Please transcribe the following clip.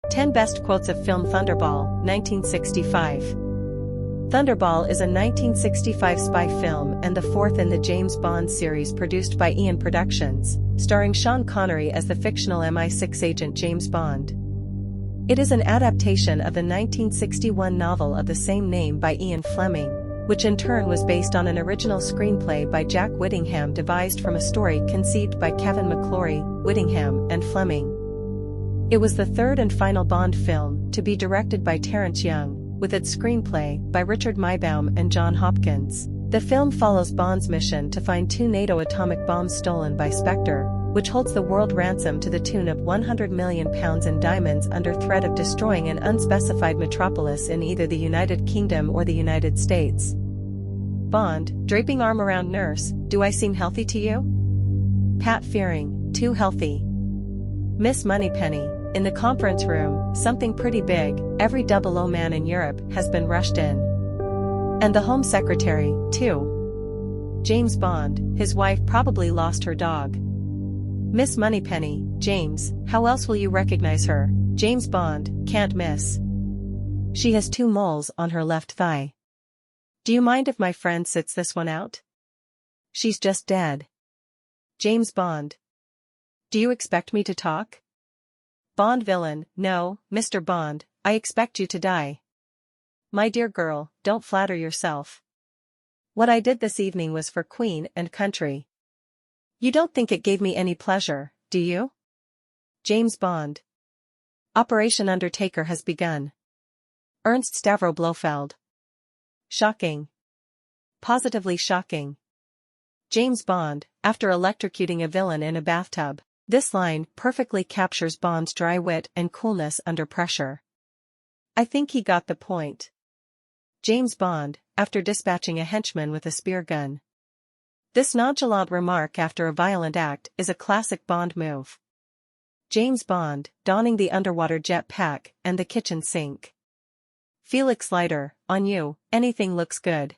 10 Best Quotes of Film Thunderball, 1965. Thunderball is a 1965 spy film and the fourth in the James Bond series produced by Eon Productions, starring Sean Connery as the fictional MI6 agent James Bond. It is an adaptation of the 1961 novel of the same name by Ian Fleming, which in turn was based on an original screenplay by Jack Whittingham devised from a story conceived by Kevin McClory, Whittingham, and Fleming. It was the third and final Bond film to be directed by Terence Young, with its screenplay by Richard Maybaum and John Hopkins. The film follows Bond's mission to find 2 NATO atomic bombs stolen by Spectre, which holds the world ransom to the tune of £100 million in diamonds under threat of destroying an unspecified metropolis in either the United Kingdom or the United States. Bond, draping arm around nurse, do I seem healthy to you? Pat Fearing, too healthy. Miss Moneypenny, in the conference room, something pretty big, every 00 man in Europe has been rushed in. And the Home Secretary, too. James Bond, his wife probably lost her dog. Miss Moneypenny, James, how else will you recognize her? James Bond, can't miss. She has 2 moles on her left thigh. Do you mind if my friend sits this one out? She's just dead. James Bond. Do you expect me to talk? Bond villain, no, Mr. Bond, I expect you to die. My dear girl, don't flatter yourself. What I did this evening was for Queen and country. You don't think it gave me any pleasure, do you? James Bond. Operation Undertaker has begun. Ernst Stavro Blofeld. Shocking. Positively shocking. James Bond, after electrocuting a villain in a bathtub. This line perfectly captures Bond's dry wit and coolness under pressure. I think he got the point. James Bond, after dispatching a henchman with a spear gun. This nonchalant remark after a violent act is a classic Bond move. James Bond, donning the underwater jet pack and the kitchen sink. Felix Leiter, on you, anything looks good.